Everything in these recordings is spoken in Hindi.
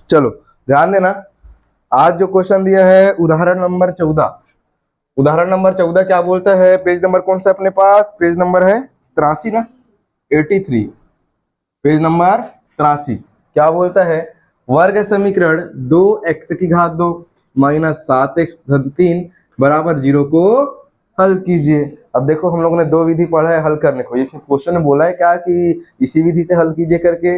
चलो ध्यान देना, आज जो क्वेश्चन दिया है उदाहरण नंबर 14। उदाहरण नंबर 14 क्या बोलता है? पेज नंबर कौन सा अपने पास? पेज नंबर है 83 ना, 83, पेज नंबर 83। क्या बोलता है? वर्ग समीकरण 2x⁻² माइनस 7x⁻³ बराबर 0 को हल कीजिए। अब देखो हम लोगों ने दो विधि पढ़ा है हल करने को। ये क्वेश्चन में बोला है क्या कि इसी विधि से हल कीजिए करके?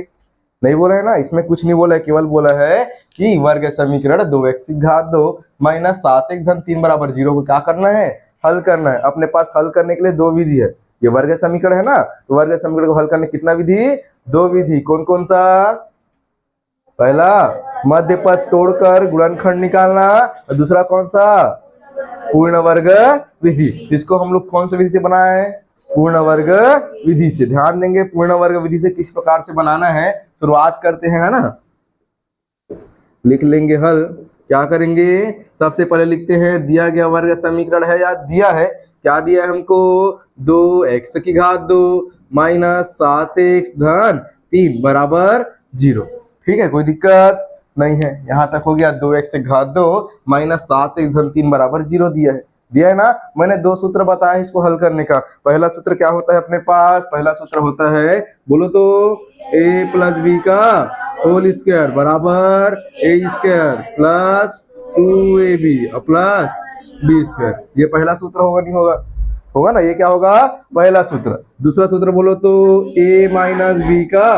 नहीं बोला है ना, इसमें कुछ नहीं बोला है, केवल बोला है कि वर्ग समीकरण 2x⁻² माइनस 7x⁻³ बराबर 0 को क्या करना है? हल करना है। अपने पास हल करने के लिए दो विधि है। ये वर्ग समीकरण है ना, तो वर्ग समीकरण को हल करने कितना विधि? दो विधि। कौन कौन सा? पहला मध्य पद तोड़कर गुणनखंड निकालना, और दूसरा कौन सा? पूर्ण वर्ग विधि। जिसको हम लोग कौन सी विधि से बनाए हैं? पूर्ण वर्ग विधि से। ध्यान देंगे पूर्ण वर्ग विधि से किस प्रकार से बनाना है। शुरुआत करते हैं, है ना। लिख लेंगे हल। क्या करेंगे? सबसे पहले लिखते हैं दिया गया वर्ग समीकरण है, या दिया है क्या? दिया है हमको 2x⁻² माइनस 7x⁻³ बराबर 0। ठीक है, कोई दिक्कत नहीं है। यहां तक हो गया। 2x⁻² माइनस 7x⁻³ बराबर 0 दिया है। दिया है ना। मैंने दो सूत्र बताया इसको हल करने का। पहला सूत्र क्या होता है अपने पास? पहला सूत्र होता है, बोलो तो, a प्लस बी का होल स्क्वायर बराबर a² plus 2ab plus b²। ये पहला सूत्र होगा, नहीं होगा? होगा ना। ये क्या होगा? पहला सूत्र। दूसरा सूत्र बोलो तो, a माइनस बी का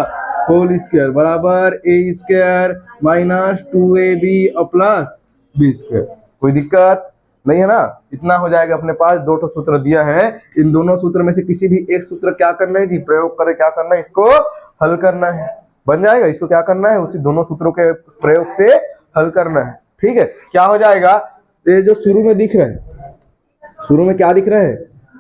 होल स्क्वायर बराबर a² minus 2ab plus b²। कोई दिक्कत नहीं है ना। इतना हो जाएगा। अपने पास दो ठो सूत्र दिया है। इन दोनों सूत्र में से किसी भी एक सूत्र क्या करना है जी? प्रयोग कर क्या करना है? इसको हल करना है। बन जाएगा। इसको क्या करना है? उसी दोनों सूत्रों के प्रयोग से हल करना है। ठीक है। क्या हो जाएगा? ये जो शुरू में दिख रहा है, शुरू में क्या दिख रहा है?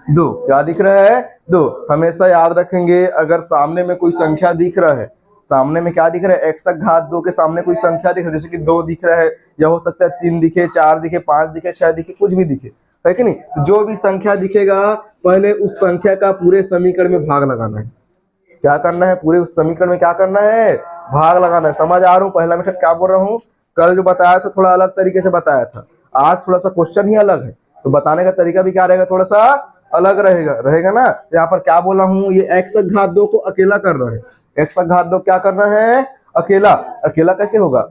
2। क्या दिख रहा है? 2। हमेशा याद रखेंगे, अगर सामने में कोई संख्या दिख रहा है, सामने में क्या दिख रहा है? x⁻² के सामने कोई संख्या दिख रहा है, जैसे कि 2 दिख रहा है, या हो सकता है 3 दिखे, 4 दिखे, 5 दिखे, 6 दिखे, कुछ भी दिखे, है कि नहीं। तो जो भी संख्या दिखेगा पहले उस संख्या का पूरे समीकरण में भाग लगाना है। क्या करना है? पूरे उस समीकरण में क्या करना है? भाग लगाना है। समझ आ रहा हूँ? पहला मेथड क्या बोल रहा हूँ? कल जो बताया था थोड़ा अलग तरीके से बताया था, आज थोड़ा सा क्वेश्चन ही अलग है, तो बताने का तरीका भी क्या रहेगा? थोड़ा सा अलग रहेगा ना। यहाँ पर क्या बोला हूँ? ये x⁻² को अकेला कर रहा है। x⁻² क्या करना है? अकेला। अकेला कैसे होगा?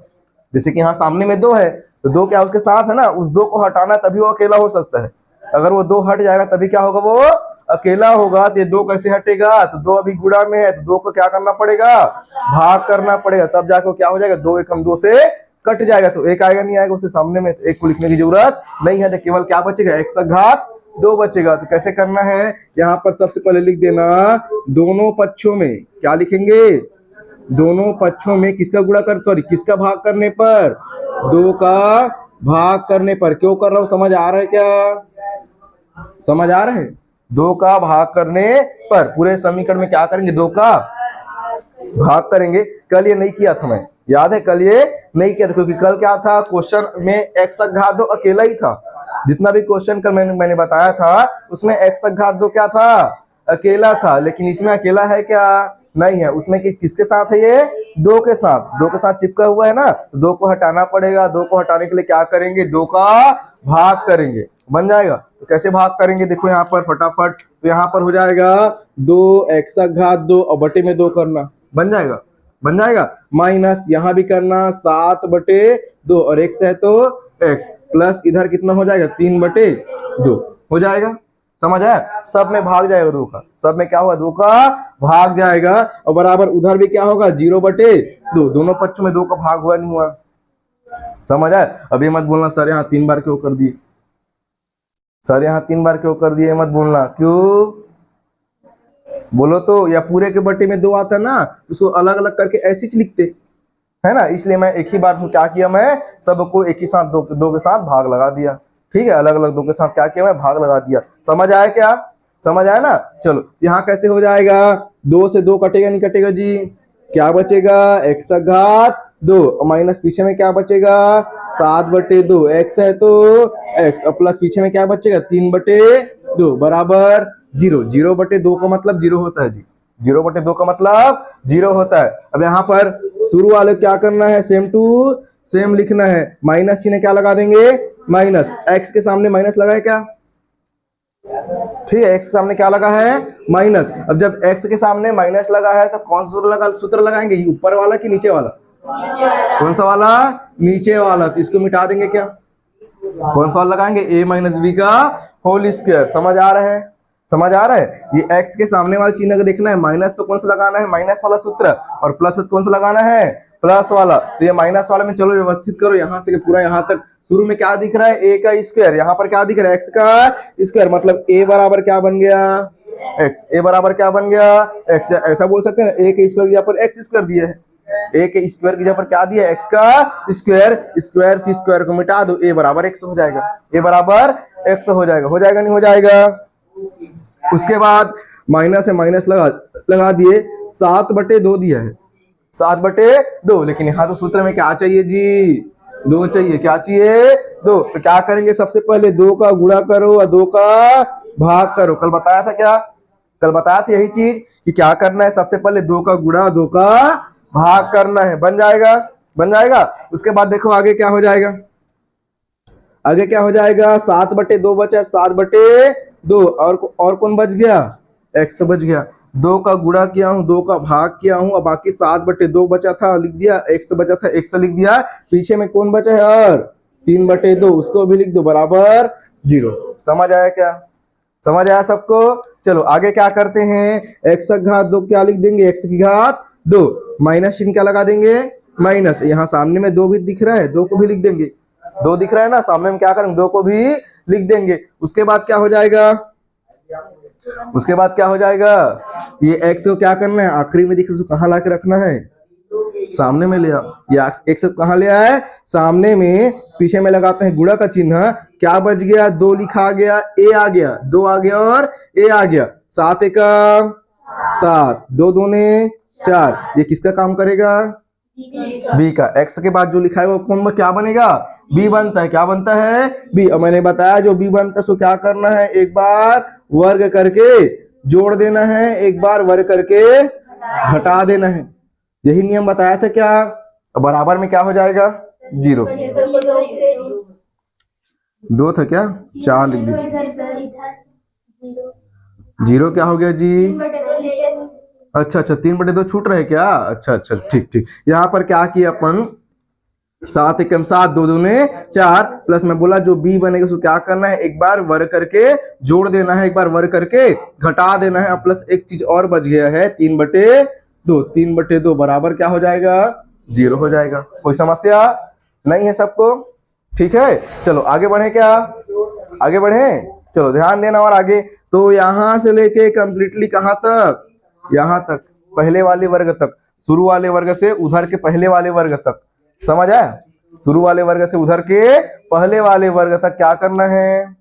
जैसे कि यहाँ सामने में 2 है, तो 2 क्या उसके साथ है ना, उस 2 को हटाना तभी वो अकेला हो सकता है। अगर वो 2 हट जाएगा तभी क्या होगा? वो अकेला होगा। तो ये 2 कैसे हटेगा? तो 2 अभी गुणा में है, तो 2 को क्या करना पड़ेगा? भाग करना पड़ेगा। तब जाकर क्या हो जाएगा? 2 एकम 2 से कट जाएगा, तो एक आएगा नहीं आएगा उसके सामने में, तो एक को लिखने की जरूरत नहीं है। तो केवल क्या बचेगा? x⁻² बचेगा। तो कैसे करना है? यहाँ पर सबसे पहले लिख देना, दोनों पक्षों में क्या लिखेंगे? दोनों पक्षों में किसका गुणा कर, सॉरी किसका भाग करने पर? 2 का भाग करने पर। क्यों कर रहा हूं? समझ आ रहा है क्या? समझ आ रहा है? 2 का भाग करने पर पूरे समीकरण में क्या करेंगे? 2 का भाग करेंगे। कल ये नहीं किया था मैं, याद है? कल ये नहीं किया था, क्योंकि कल क्या था? क्वेश्चन में x⁻² अकेला ही था। जितना भी क्वेश्चन कल मैंने बताया था उसमें x⁻² क्या था? अकेला था। लेकिन इसमें अकेला है क्या? नहीं है। उसमें किसके साथ है? ये 2 के साथ। 2 के साथ चिपका हुआ है ना, तो 2 को हटाना पड़ेगा। 2 को हटाने के लिए क्या करेंगे? 2 का भाग करेंगे। बन जाएगा। तो कैसे भाग करेंगे? देखो यहाँ पर फटाफट। तो यहाँ पर हो जाएगा 2x⁻² और बटे में 2 करना, बन जाएगा। बन जाएगा। माइनस यहाँ भी करना 7/2, और x है तो x, प्लस इधर कितना हो जाएगा? 3/2 हो जाएगा। समझ आया? सब में भाग जाएगा 2 का। सब में क्या होगा? 2 का भाग जाएगा। और बराबर उधर भी क्या होगा? 0/2। दोनों पक्षों में 2 का भाग हुआ नहीं हुआ? समझ आया? अभी मत बोलना सर यहाँ 3 बार क्यों कर दिए, सर यहाँ 3 बार क्यों कर दिए, मत बोलना। क्यों बोलो तो? या पूरे के बटे में 2 आता है ना, उसको अलग अलग करके ऐसे ही लिखते, है ना। इसलिए मैं एक ही बार क्या किया? मैं सबको एक ही साथ 2 के साथ भाग लगा दिया। ठीक है, अलग अलग 2 के साथ क्या किया? मैं भाग लगा दिया। समझ आया क्या? समझ आया ना। चलो यहाँ कैसे हो जाएगा? 2 से 2 कटेगा नहीं कटेगा जी? क्या बचेगा? x⁻² माइनस पीछे में क्या बचेगा? 7/2। x है तो x, और प्लस पीछे में क्या बचेगा? 3/2 बराबर 0। 0/2 का मतलब 0 होता है जी। 0/2 का मतलब 0 होता है। अब यहाँ पर शुरू वाले क्या करना है, सेम टू सेम लिखना है। माइनस चिन्ह क्या लगा देंगे, माइनस। एक्स के सामने माइनस लगा है क्या, ठीक है, एक्स के सामने क्या लगा है, माइनस। अब जब एक्स के सामने माइनस लगा है तो कौन सा सूत्र लगाएंगे, ऊपर वाला कि नीचे वाला, कौन सा वाला, नीचे वाला। तो इसको मिटा देंगे क्या, कौन सा लगाएंगे, a माइनस बी का होल स्क्वायर। समझ आ रहा है, समझ आ रहा है। ये x के सामने वाले चिन्ह को देखना है, माइनस तो कौन सा लगाना है, माइनस वाला सूत्र, और प्लस कौन सा लगाना है, प्लस वाला। तो ये माइनस वाला में चलो व्यवस्थित करो, यहाँ से पूरा यहाँ तक शुरू में क्या दिख रहा है, a का स्क्वायर, यहाँ पर क्या दिख रहा है, x का स्क्वायर, मतलब a बराबर क्या बन गया, x, a बराबर क्या बन गया, x। ऐसा बोल सकते हैं ना, a के स्क्वायर की जगह पर x स्क्वायर दिया है, a के स्क्वायर की जगह पर क्या दिया, x का स्क्वायर, स्क्वायर से स्क्वायर को मिटा दो, a बराबर x हो जाएगा, a बराबर x हो जाएगा, हो जाएगा नहीं हो जाएगा। उसके बाद माइनस है, माइनस लगा दिए, 7/2 दिया है, 7/2, लेकिन यहाँ तो सूत्र में क्या चाहिए जी, 2 चाहिए, क्या चाहिए, 2। तो क्या करेंगे, सबसे पहले 2 का गुणा करो और 2 का भाग करो। कल बताया था क्या, कल बताया था यही चीज कि क्या करना है, सबसे पहले 2 का गुणा 2 का भाग करना है, बन जाएगा, बन जाएगा। उसके बाद देखो आगे क्या हो जाएगा, आगे क्या हो जाएगा, 7/2 बचा, 7/2, और कौन बच गया, x बच गया। 2 का गुणा किया हूं, 2 का भाग किया हूं, और बाकी 7/2 बचा था, लिख दिया, x बचा था, x लिख दिया। पीछे में कौन बचा है, और 3/2, उसको भी लिख दो, बराबर 0। समझ आया क्या, समझ आया सबको। चलो आगे क्या करते हैं, x का घात 2 क्या लिख देंगे, x की घात 2, माइनस चिन्ह क्या लगा देंगे, माइनस। यहाँ सामने में 2 भी दिख रहा है, 2 को भी लिख देंगे, 2 दिख रहा है ना सामने में, क्या करेंगे, 2 को भी लिख देंगे। उसके बाद क्या हो जाएगा, उसके बाद क्या हो जाएगा, ये x को क्या करना है, आखिरी में दिख रहा है, कहाँ ला के रखना है, सामने में ले आओ। ये x को कहाँ ले आए, सामने में, पीछे में लगाते हैं गुणा का चिन्ह, क्या बच गया, 2 लिखा गया, a आ गया, 2 आ गया और a आ गया, 7 एका 7, 2 दूने 4, ये किसका काम करेगा, b का। x के बाद जो लिखा है वो कौन क्या बनेगा, b बनता है, क्या बनता है, b। और मैंने बताया जो b बनता है सो क्या करना है, एक बार वर्ग करके जोड़ देना है, एक बार वर्ग करके घटा देना है, यही नियम बताया था क्या। बराबर में क्या हो जाएगा, 0। 2 था क्या, 4 लिख दिया, 0 क्या हो गया जी, अच्छा 3/2 छूट रहे क्या, अच्छा ठीक ठीक। यहाँ पर क्या किया अपन, 7 एकम 7, 2 दूने 4, प्लस में बोला जो b बनेगा उसको क्या करना है, एक बार वर्ग करके जोड़ देना है, एक बार वर्ग करके घटा देना है। प्लस एक चीज और बच गया है, 3/2, 3/2 बराबर क्या हो जाएगा, 0 हो जाएगा। कोई समस्या नहीं है सबको, ठीक है। चलो आगे बढ़े, क्या आगे बढ़े, चलो ध्यान देना। और आगे तो यहां से लेके कंप्लीटली कहां तक, यहां तक, पहले वाले वर्ग तक, शुरू वाले वर्ग से उधर के पहले वाले वर्ग तक, समझ आया, शुरू वाले वर्ग से उधर के पहले वाले वर्ग तक क्या करना है,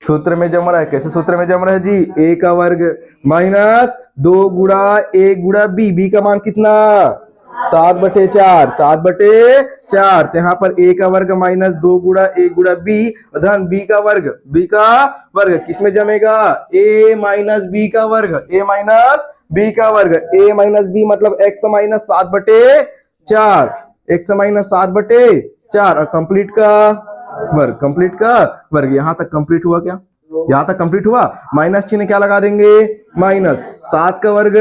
सूत्र में जम रहा है। कैसे सूत्र में जम रहा है जी, a का वर्ग माइनस 2 गुणा a गुणा b, b का मान कितना, 7/4, 7/4। तो यहाँ पर a का वर्ग माइनस 2 गुणा a गुणा b, धन b का वर्ग, b का वर्ग किस में जमेगा, a माइनस b का वर्ग, a माइनस b का वर्ग, a माइनस b मतलब x माइनस 7/4, x माइनस 7/4, और कंप्लीट का वर्ग, कंप्लीट का वर्ग। यहां तक कंप्लीट हुआ क्या, यहां तक कंप्लीट हुआ। माइनस चिन्ह क्या लगा देंगे, माइनस 7 का वर्ग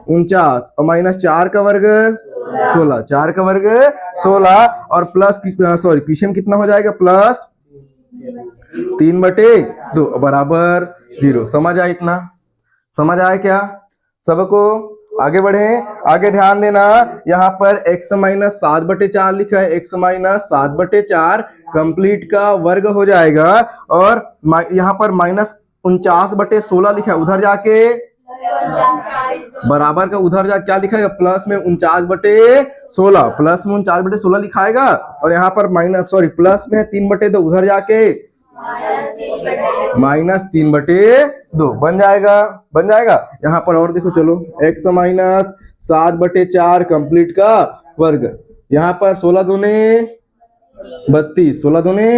49, और माइनस 4 का वर्ग 16, 4 का वर्ग 16, और प्लस सॉरी पीछे में कितना हो जाएगा, प्लस 3/2 बराबर 0। समझ आया, इतना समझ आया क्या सबको। आगे बढ़े, आगे ध्यान देना, यहाँ पर x माइनस 7/4 लिखा है, x माइनस 7/4 कंप्लीट का वर्ग हो जाएगा, और यहाँ पर माइनस 49/16 लिखा है, उधर जाके बराबर का उधर जा क्या लिखाएगा, प्लस में 49/16, प्लस में 49/16 लिखाएगा, और यहाँ पर माइनस सॉरी प्लस में 3/2, उधर जाके माइनस 3/2 बन जाएगा, बन जाएगा। यहाँ पर और देखो, चलो x माइनस 7/4 कंप्लीट का वर्ग, यहाँ पर 16 दूने 32, 16 दूने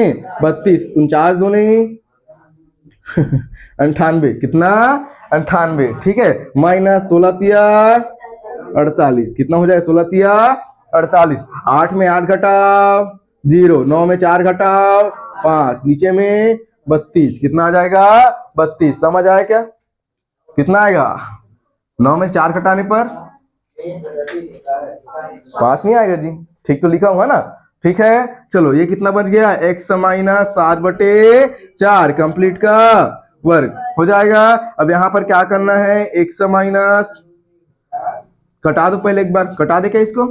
32, 49 दूने 98 कितना 98, ठीक है, माइनस 16 तिया 48, कितना हो जाए 16 तिया 48, 8 में 8 घटाओ 0, 9 में 4 घटाओ 5, नीचे में 32, कितना आ जाएगा 32, समझ आया क्या, कितना आएगा 9 में 4 घटाने पर 5 नहीं आएगा जी, ठीक तो लिखा हुआ ना, ठीक है। चलो ये कितना बच गया, x माइनस 7/4 कंप्लीट का वर्ग हो जाएगा। अब यहाँ पर क्या करना है, x माइनस, कटा दो पहले एक बार, कटा दे क्या इसको,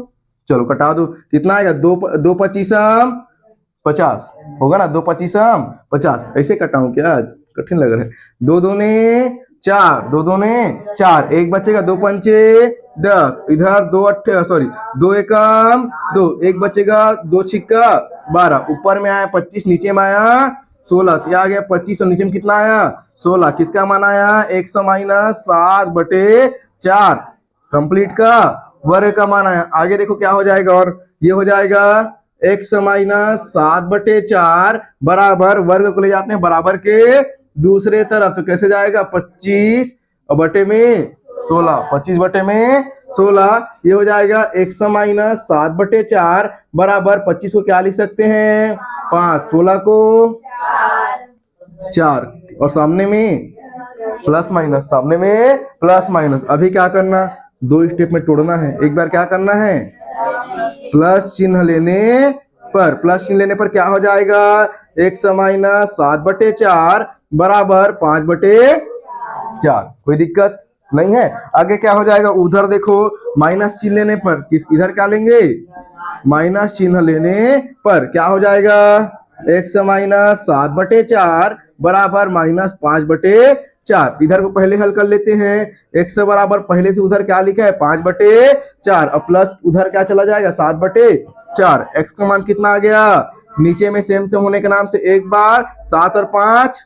चलो कटा दो, कितना आएगा 2 25 50 होगा ना, 2 25 50, ऐसे कटाऊं क्या, कठिन लग रहा है, 2 दूने 4, 2 दूने 4, एक बचेगा 2 पंचे 10, इधर 2 एकम 2, एक बचेगा 2 छिक्का 12, ऊपर में आया 25, नीचे में आया 16, क्या आ गया 25 और नीचे में कितना आया 16, किसका मान आया x माइनस 7/4 कंप्लीट का वर्ग का मान आया। आगे देखो क्या हो जाएगा, और ये हो जाएगा x माइनस 7/4 बराबर, वर्ग को ले जाते हैं बराबर के दूसरे तरफ, तो कैसे जाएगा 25 बटे में 16, 25 बटे में 16, ये हो जाएगा x माइनस 7/4 बराबर 25 को क्या लिख सकते हैं 5, 16 को 4, और सामने में प्लस माइनस, सामने में प्लस माइनस। अभी क्या करना, 2 स्टेप में तोड़ना है, एक बार क्या करना है, प्लस चिन्ह लेने पर, प्लस चिन्ह लेने पर क्या हो जाएगा, x माइनस 7/4 बराबर 5/4, कोई दिक्कत नहीं है। आगे क्या हो जाएगा, उधर देखो माइनस चिन्ह लेने पर, किस इधर क्या लेंगे, माइनस चिन्ह लेने पर क्या हो जाएगा, x माइनस 7/4 बराबर माइनस 5/4, इधर को पहले हल कर लेते हैं, x बराबर पहले से उधर क्या लिखा है 5/4, और प्लस उधर क्या चला जाएगा 7/4, x का मान कितना आ गया, नीचे में सेम सेम होने के नाम से एक बार 7 और 5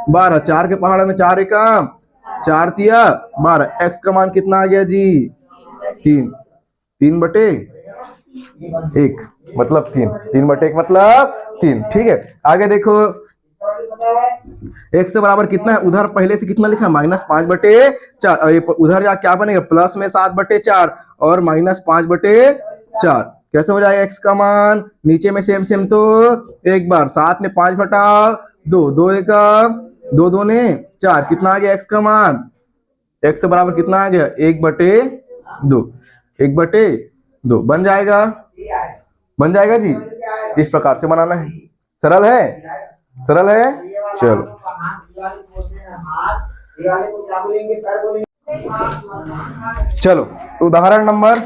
12, 4 के पहाड़ में 4 एकम 4 तिया 12, x का मान कितना आ गया जी 3/1 मतलब 3/1 मतलब 3, ठीक है। आगे देखो x से बराबर कितना है, उधर पहले से कितना लिखा है -5/4, उधर जा क्या बनेगा प्लस में 7/4 और -5/4, कैसे हो जाएगा x का मान, नीचे में सेम सेम तो एक बार 7 में 5 घटाओ 2, 2 एकम 2 दूने 4, कितना आ गया x का मान, x से बराबर कितना आ गया 1/2, 1/2 बन जाएगा, बन जाएगा जी। इस प्रकार से बनाना है, सरल है, सरल है। चलो चलो उदाहरण नंबर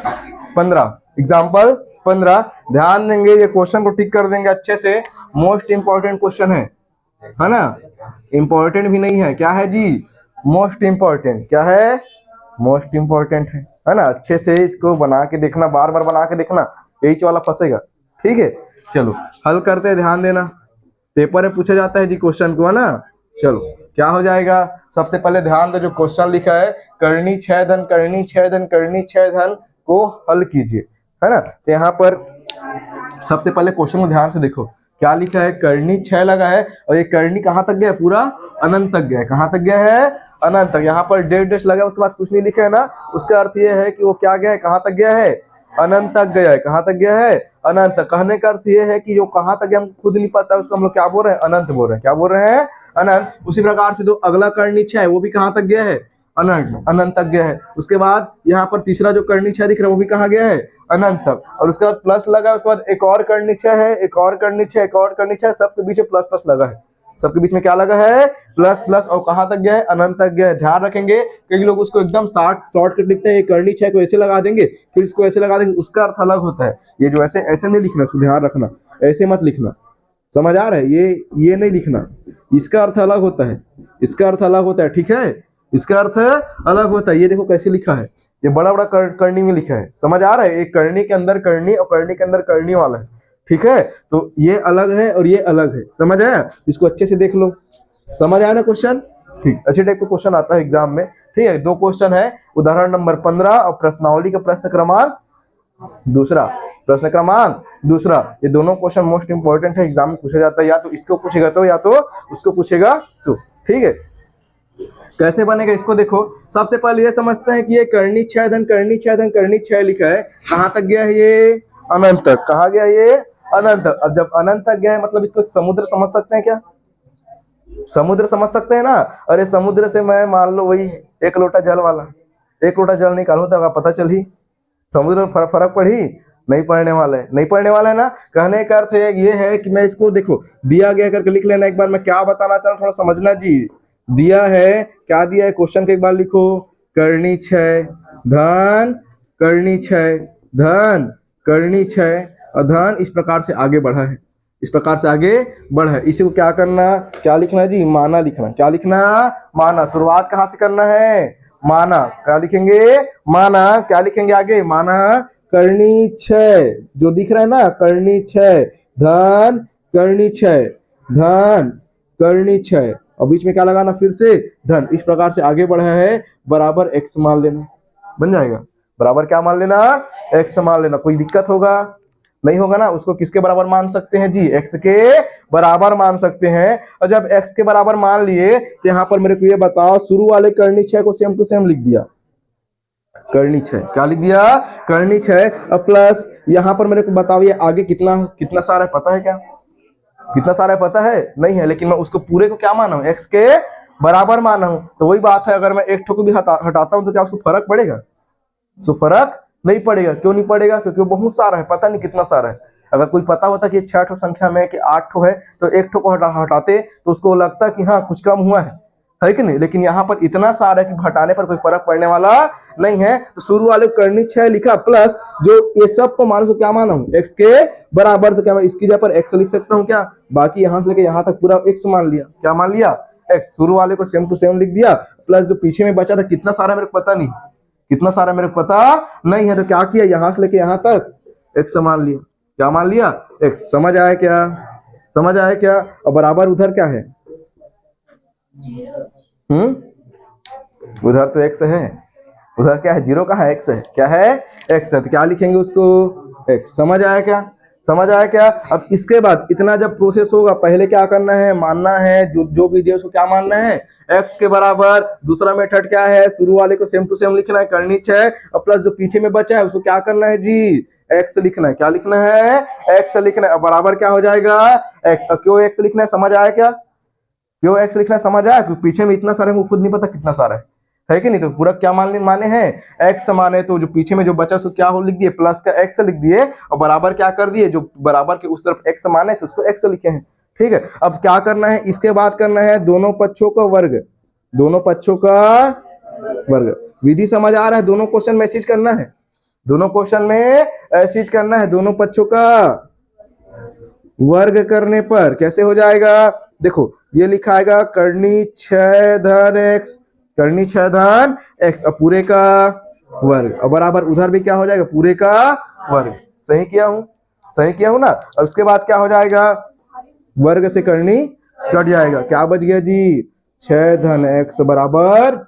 15, एग्जाम्पल 15, ध्यान देंगे, ये क्वेश्चन को टिक कर देंगे अच्छे से, मोस्ट इंपॉर्टेंट क्वेश्चन है ना, इंपॉर्टेंट भी नहीं है, क्या है जी मोस्ट इंपॉर्टेंट, क्या है मोस्ट इंपॉर्टेंट है ना, अच्छे से इसको बना के देखना, बार बार बना के देखना, यही वाला फंसेगा, ठीक है। चलो हल करते हैं, ध्यान देना, पेपर में पूछा जाता है जी क्वेश्चन को, है ना। चलो क्या हो जाएगा, सबसे पहले ध्यान दो, जो क्वेश्चन लिखा है करनी 6 धन करनी 6 धन करनी 6 धन को हल कीजिए, है ना। तो यहाँ पर सबसे पहले क्वेश्चन को ध्यान से देखो, क्या लिखा है, करनी 6 लगा है, और ये करनी कहाँ तक गया, पूरा अनंत तक गया है, कहाँ तक गया है अनंत तक, यहाँ पर डेश लगा, उसके बाद कुछ नहीं लिखा है ना, उसका अर्थ ये है कि वो क्या गया है, कहाँ तक गया है अनंत तक गया है, कहाँ तक गया है अनंत तक। कहने का अर्थ ये है कि जो कहाँ तक गया हम खुद नहीं पता, उसको हम लोग क्या बोल रहे हैं, अनंत बोल रहे हैं, क्या बोल रहे हैं अनंत। उसी प्रकार से जो अगला करनी 6 है वो भी कहाँ तक गया है अनंत, अनंत तक गया है। उसके बाद यहाँ पर तीसरा जो करनी 6 दिख रहा है वो भी कहाँ गया है अनंत तक, और उसके बाद प्लस लगा, उसके बाद एक और करनी 6 है, एक और करनी 6, एक और करनी 6, सबके बीच में प्लस प्लस लगा है, सबके बीच में क्या लगा है प्लस प्लस, और कहाँ तक गया है अनंत तक गया है। ध्यान रखेंगे कई लोग उसको एकदम शॉर्टकट लिखते हैं, करनी 6 को ऐसे लगा देंगे फिर इसको ऐसे लगा देंगे, उसका अर्थ अलग होता है, ये जो ऐसे ऐसे नहीं लिखना, इसको ध्यान रखना, ऐसे मत लिखना, समझ आ रहा है, ये नहीं लिखना, इसका अर्थ अलग होता है, इसका अर्थ अलग होता है, ठीक है, इसका अर्थ अलग होता है। ये देखो कैसे लिखा है, ये बड़ा बड़ा करनी में लिखा है, समझ आ रहा है, एक करनी के अंदर करनी और करनी के अंदर करनी वाला है, ठीक है। तो ये अलग है और ये अलग है, समझ आया, इसको अच्छे से देख लो, समझ आया ना क्वेश्चन, ठीक, अच्छे टाइप का क्वेश्चन आता है एग्जाम में, ठीक है। 2 क्वेश्चन है, उदाहरण नंबर 15 और प्रश्नावली का प्रश्न क्रमांक दूसरा, प्रश्न क्रमांक दूसरा, ये दोनों क्वेश्चन मोस्ट इंपोर्टेंट है, एग्जाम में पूछा जाता है, या तो इसको पूछेगा तो या तो उसको पूछेगा तो, ठीक है, कैसे बनेगा इसको देखो। सबसे पहले ये समझते हैं कि ये करनी छह धन करनी छह धन करनी छह लिखा है, कहाँ तक गया है ये? अनंत तक। कहाँ गया ये? अनंत तक। अब जब अनंत तक गया है मतलब इसको एक समुद्र समझ सकते हैं क्या? समुद्र समझ सकते हैं ना। अरे समुद्र से मैं मान लो वही एक लोटा जल वाला, एक लोटा जल निकालो तो पता चल ही समुद्र में फर्क पड़ी? नहीं पड़ने वाला है, नहीं पड़ने वाला है ना। कहने का अर्थ ये है कि मैं इसको देखो दिया गया करके लिख लेना। एक बार मैं क्या बताना चाह रहा हूँ थोड़ा समझना जी। दिया है, क्या दिया है क्वेश्चन के, एक बार लिखो। करनी छह धन करनी छह धन करनी छह और धन इस प्रकार से आगे बढ़ा है, इस प्रकार से आगे बढ़ा है। इसी को क्या करना, क्या लिखना है जी? माना लिखना। क्या लिखना? माना। शुरुआत कहाँ से करना है? माना। क्या लिखेंगे? माना। क्या लिखेंगे आगे? माना करनी छह, जो दिख रहा है ना करनी छह धन करनी छह धन करनी छह और बीच में क्या लगाना फिर से? धन। इस प्रकार से आगे बढ़ा है, बराबर एक्स मान लेना। बन जाएगा बराबर क्या मान लेना? एक्स मान लेना। कोई दिक्कत होगा? नहीं होगा ना। उसको किसके बराबर मान सकते हैं जी? एक्स के बराबर मान सकते हैं। और जब एक्स के बराबर मान लिए तो यहाँ पर मेरे को ये बताओ, शुरू वाले करनी छह को सेम टू सेम लिख दिया। करनी छह क्या लिख दिया? करनी छह और प्लस यहाँ पर मेरे को बताओ ये आगे कितना कितना सारा है पता है क्या? कितना सारा है पता है? नहीं है, लेकिन मैं उसको पूरे को क्या माना हूँ? एक्स के बराबर माना हूँ। तो वही बात है, अगर मैं एक ठो को भी हटाता हूँ तो क्या उसको फर्क पड़ेगा? सो फर्क नहीं पड़ेगा। क्यों नहीं पड़ेगा? क्योंकि वो बहुत सारा है, पता नहीं कितना सारा है। अगर कोई पता होता कि 6 ठो संख्या में कि 8 ठो है तो एक ठो को हटाते तो उसको लगता कि हाँ कुछ कम हुआ है कि नहीं। लेकिन यहाँ पर इतना सारा है कि हटाने पर कोई फर्क पड़ने वाला नहीं है। तो शुरू वाले करनी छह लिखा प्लस जो ये सब को मान क्या माना हूँ? एक्स के बराबर। तो क्या मैं इसकी जगह पर एक्स लिख सकता हूँ क्या? बाकी यहाँ से लेके यहाँ तक पूरा एक्स मान लिया। क्या मान लिया? एक्स। शुरू वाले को सेम टू सेम लिख दिया प्लस जो पीछे में बचा था कितना सारा मेरे को पता नहीं, कितना सारा मेरे को पता नहीं है। तो क्या किया, यहां से लेके यहां तक एक्स मान लिया। क्या मान लिया? एक्स। समझ आया क्या? समझ आया क्या? और बराबर उधर क्या है? उधर तो एक्स है। उधर क्या है? जीरो कहाँ है? एक्स है। क्या है? एक्स है। तो क्या लिखेंगे उसको? एक्स। समझ आया क्या? समझ आया क्या? अब इसके बाद इतना जब प्रोसेस होगा पहले क्या करना है? मानना है जो भी दिया उसको क्या मानना है? एक्स के बराबर। दूसरा मेथड क्या है? शुरू वाले को सेम टू सेम लिखना है करनी छह और प्लस जो पीछे में बचा है उसको क्या करना है जी? एक्स लिखना है। क्या लिखना है? एक्स लिखना है। बराबर क्या हो जाएगा? एक्स। क्यों एक्स लिखना है? समझ आया क्या? क्यों एक्स लिखना है? समझ आया? क्योंकि पीछे में इतना सारा है, खुद नहीं पता कितना सारा है कि नहीं। तो पूरा क्या माने हैं? एक्स माने। तो जो पीछे में जो बचा उसको क्या हो लिख दिए? प्लस का एक्स लिख दिए और बराबर क्या कर दिए? जो बराबर के उस तरफ एक्स माने थे उसको एक्स लिखे हैं। ठीक है, अब क्या करना है? इसके बाद करना है दोनों पक्षों का वर्ग। दोनों पक्षों का वर्ग। विधि समझ आ रहा है? दोनों क्वेश्चन में ऐसी करना है, दोनों क्वेश्चन में ऐसी करना है। दोनों पक्षों का वर्ग करने पर कैसे हो जाएगा? देखो ये लिखा आएगा करनी छह धन एक्स, करनी छह धन एक्स और पूरे का वर्ग और बराबर उधर भी क्या हो जाएगा? पूरे का वर्ग। सही किया हूं? सही किया हूं ना। और उसके बाद क्या हो जाएगा? वर्ग से करनी कट जाएगा। क्या बच गया जी? छह धन एक्स बराबर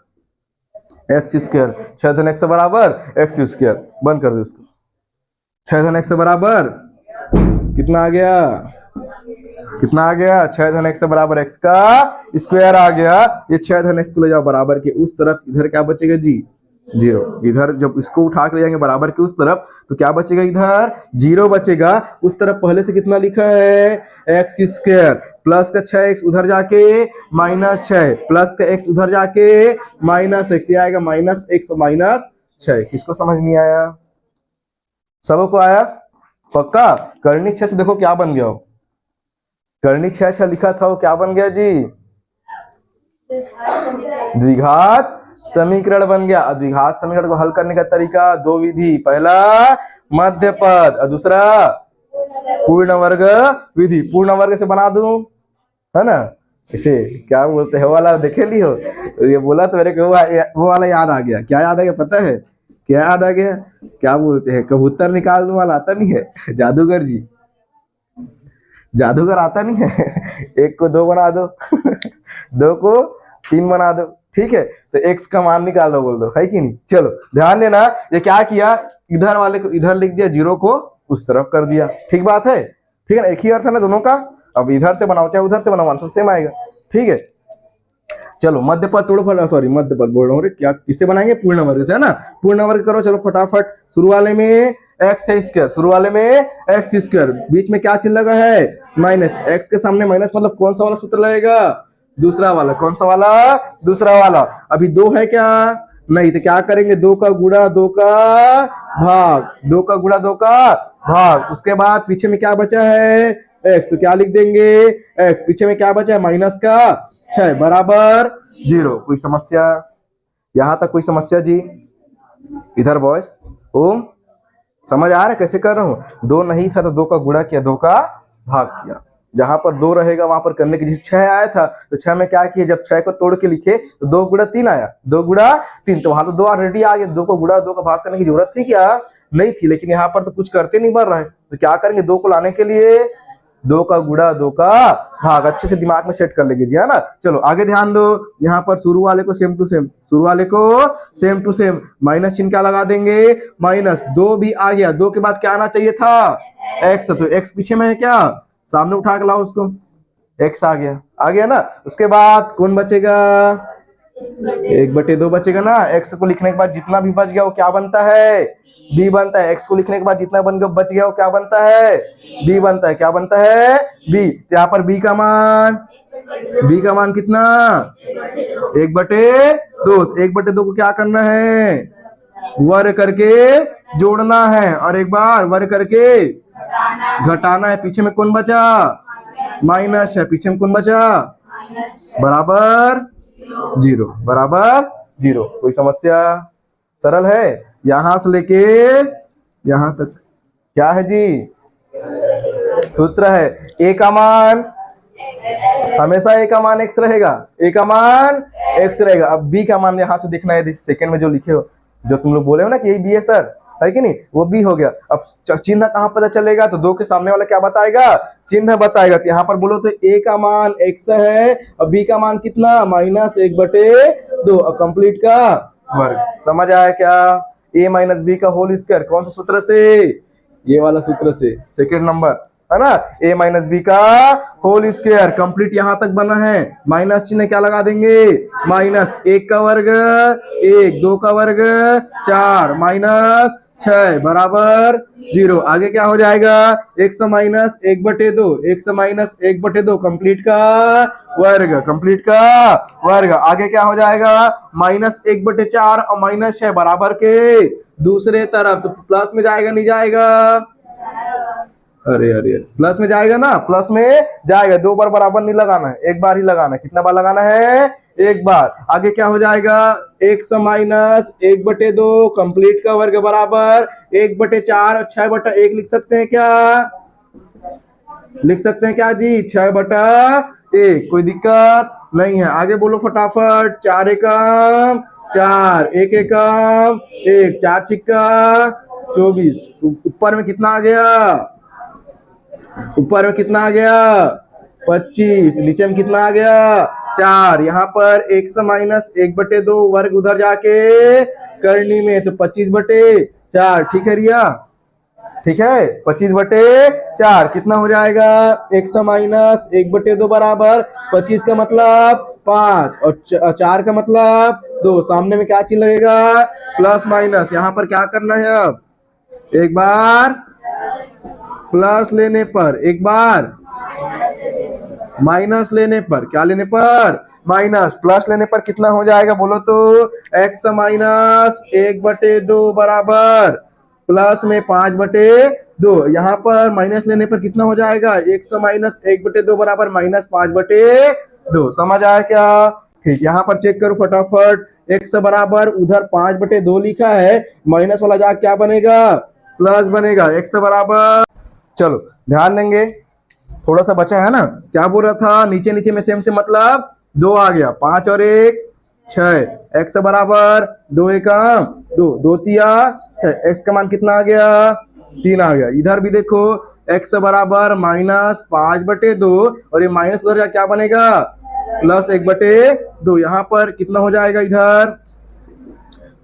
एक्स स्क्वायर। छह धन एक्स बराबर एक्स स्क्वायर। बंद कर दो इसको। छह धन एक्स बराबर कितना आ गया? कितना आ गया? 6 धन एक्स बराबर एक्स का स्क्वायर आ गया। ये 6 धन एक्स को ले जाओ बराबर के उस तरफ, इधर क्या बचेगा जी? जीरो। इधर जब इसको उठा के ले जाएंगे बराबर के उस तरफ तो क्या बचेगा? इधर जीरो बचेगा। उस तरफ पहले से कितना लिखा है? एक्स स्क्वायर प्लस का 6x उधर जाके माइनस 6 प्लस का x उधर जाके माइनस x, ये आएगा माइनस x माइनस 6। किसको समझ नहीं आया? सबको आया? पक्का? करनी 6 से देखो क्या बन गया हो। करनी 6 लिखा था वो क्या बन गया जी? द्विघात समीकरण बन गया। द्विघात समीकरण को हल करने का तरीका दो विधि, पहला मध्य पद और दूसरा पूर्ण वर्ग विधि। पूर्ण वर्ग से बना दूं, है ना? इसे क्या बोलते हैं वाला देखे ली हो? ये बोला तो मेरे को वो वाला याद आ गया। क्या याद आ गया पता है? क्या याद आ गया? क्या बोलते हैं कबूतर निकालने वाला आता नहीं है? जादूगर जी, जादूगर आता नहीं है? एक को दो बना दो दो को तीन बना दो। ठीक है, तो एक्स का मान निकाल दो, बोल दो, है कि नहीं? चलो ध्यान देना, ये क्या किया? इधर वाले को इधर लिख दिया, जीरो को उस तरफ कर दिया। ठीक बात है? ठीक है ना? एक ही अर्थ है ना दोनों का। अब इधर से बनाओ चाहे उधर से बनाओ, आंसर सेम आएगा। ठीक है, चलो मध्य पद तोड़ो फटा, सॉरी मध्य पद बोल रहा हूँ, क्या किससे बनाएंगे, पूर्ण वर्ग से, है ना। पूर्ण वर्ग करो, चलो फटाफट। शुरू वाले में एक्स है स्क्वायर, शुरू वाले में एक्स स्क्वायर, बीच में क्या चिन्ह लगा है, माइनस। एक्स के सामने माइनस मतलब कौन सा वाला सूत्र लगेगा, दूसरा वाला। कौन सा वाला, दूसरा वाला। अभी 2 है क्या, नहीं, तो क्या करेंगे, 2 का गुणा 2 का भाग, 2 का गुणा 2 का भाग। उसके बाद पीछे में क्या बचा है, एक्स, तो क्या लिख देंगे, एक्स, पीछे में क्या बचा है, माइनस का 6 बराबर 0। कोई समस्या, यहां तक कोई समस्या जी, इधर बॉयस ओम, समझ आ रहा है कैसे कर रहा हूं। 2 नहीं था तो 2 का गुणा किया, 2 का भाग किया। जहां पर 2 रहेगा वहां पर करने की, जैसे 6 आया था तो 6 में क्या किया, जब 6 को तोड़ के लिखे तो 2 गुणा 3 आया, 2 गुणा 3, तो वहां तो 2 ऑलरेडी आ गया। 2 को गुणा 2 का भाग करने की जरूरत थी क्या, नहीं थी। लेकिन यहाँ पर तो कुछ करते नहीं बन रहा है, तो क्या करेंगे, 2 को लाने के लिए 2 का गुणा 2 का भाग, अच्छे से दिमाग में सेट कर लेंगे जी, है ना। चलो आगे ध्यान दो, यहाँ पर शुरू वाले को सेम टू सेम, शुरू वाले को सेम टू सेम, माइनस चिन्ह क्या लगा देंगे, माइनस। 2 भी आ गया, 2 के बाद क्या आना चाहिए था, एक्स, तो एक्स पीछे में है क्या, सामने उठा के लाओ उसको, एक्स आ गया ना। उसके बाद कौन बचेगा, 1/2 बचेगा ना। एक्स को लिखने के बाद जितना भी बच गया वो क्या बनता है, बी बनता है। एक्स को लिखने के बाद जितना बच गया वो क्या बनता है, बी बनता है। क्या बनता है, बी। तो यहाँ पर बी का मान कितना, 1/2। 1/2 को क्या करना है, वर्ग करके जोड़ना है, और एक बार वर्ग करके घटाना है। पीछे में कौन बचा, माइनस है, पीछे में कौन बचा, बराबर 0, बराबर 0। कोई समस्या, सरल है। यहां से लेके यहां तक क्या है जी, सूत्र है, ए का मान हमेशा ए का मान एक्स रहेगा, ए का मान एक्स रहेगा। अब बी का मान यहां से देखना है, सेकंड में जो लिखे हो, जो तुम लोग बोले हो ना कि यही बी है सर, है कि नहीं, वो बी हो गया। अब चिन्ह कहां पता चलेगा, तो 2 के सामने वाला क्या बताएगा, चिन्ह बताएगा। तो यहाँ पर बोलो तो ए का मान एक्स है और बी का मान कितना, -1/2, और कंप्लीट का वर्ग। समझ आया क्या, a माइनस बी का होल स्क्वायर, कौन सा सूत्र से, ये वाला सूत्र से, सेकेंड नंबर, है ना। a माइनस बी का होल स्क्वायर, कंप्लीट यहां तक बना है। माइनस चिन्ह क्या लगा देंगे, माइनस 1 का वर्ग 1, 2 का वर्ग 4, माइनस 6 बराबर 0। आगे क्या हो जाएगा, 1 से माइनस 1/2, 1 से माइनस 1/2, कंप्लीट का वर्ग, कंप्लीट का वर्ग। आगे क्या हो जाएगा, -1/4 और -6 बराबर के दूसरे तरफ, तो प्लस में जाएगा नहीं जाएगा, अरे प्लस में जाएगा ना, प्लस में जाएगा। 2 बार बराबर नहीं लगाना है, एक बार ही लगाना है। कितना बार लगाना है, एक बार। आगे क्या हो जाएगा, 1 से माइनस 1/2, कंप्लीट का वर्ग बराबर 1/4 और 6/1 लिख सकते हैं क्या, लिख सकते हैं क्या जी, 6/1। कोई दिक्कत नहीं है। आगे बोलो फटाफट, 4 एकम 4, 1 एकम 1, 4 छिक्का 24। ऊपर में कितना आ गया, ऊपर में कितना आ गया, 25। नीचे में कितना आ गया, 4। यहाँ पर 1 से माइनस 1/2, वर्ग उधर जाके करनी में, तो 25/4। ठीक है रिया, ठीक है, 25/4 कितना हो जाएगा, 1 से माइनस 1/2 बराबर 25 का मतलब 5 और 4 का मतलब 2। सामने में क्या चिन्ह लगेगा, प्लस माइनस। यहाँ पर क्या करना है, अब एक बार प्लस लेने पर, एक बार माइनस लेने पर, क्या लेने पर, माइनस। प्लस लेने पर कितना हो जाएगा बोलो तो, x माइनस 1/2 बराबर प्लस में 5/2। यहाँ पर माइनस लेने पर कितना हो जाएगा, 1 माइनस 1/2 बराबर -5/2। समझ आया क्या, ठीक। यहाँ पर चेक करो फटाफट, x बराबर उधर 5/2 लिखा है, माइनस वाला जाके क्या बनेगा, प्लस बनेगा। x बराबर, चलो ध्यान देंगे, थोड़ा सा बचा है ना। क्या बोल रहा था, नीचे नीचे में सेम से मतलब 2 आ गया, 5 और 1 6, x बराबर 2 एकम 2, 2 तिया 6, x का मान कितना आ गया, 3 आ गया। इधर भी देखो, x बराबर -5/2 और ये माइनस उधर क्या बनेगा, +1/2। यहाँ पर कितना हो जाएगा, इधर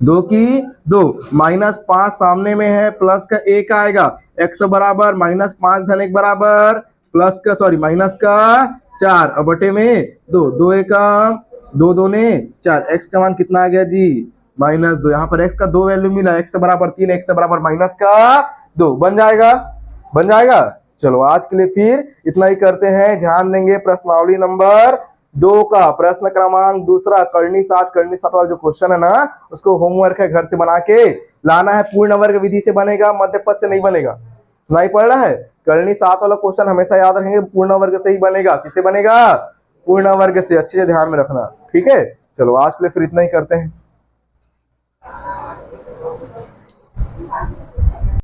2 की 2, -5 सामने में है, प्लस का 1 आएगा। x बराबर -5 धन 1 बराबर प्लस का, सॉरी माइनस का 4 और बटे में 2, 2 एकम दो दो ने 4, x का मान कितना आ गया जी -2। यहाँ पर x का 2 वैल्यू मिला, x से बराबर 3, x से बराबर -2 बन जाएगा, बन जाएगा। चलो आज के लिए फिर इतना ही करते हैं। ध्यान देंगे प्रश्नावली नंबर 2 का प्रश्न क्रमांक दूसरा करनी 7 वाला जो क्वेश्चन है ना, उसको होमवर्क है, घर से बना के लाना है। पूर्ण वर्ग विधि से बनेगा, मध्य पद से नहीं बनेगा। सुनाई पड़ रहा है? करनी 7 वाला क्वेश्चन हमेशा याद रखेंगे, पूर्ण वर्ग से ही बनेगा। किससे बनेगा? पूर्ण वर्ग से। अच्छे से ध्यान में रखना, ठीक है। चलो आज के लिए फिर इतना ही करते हैं।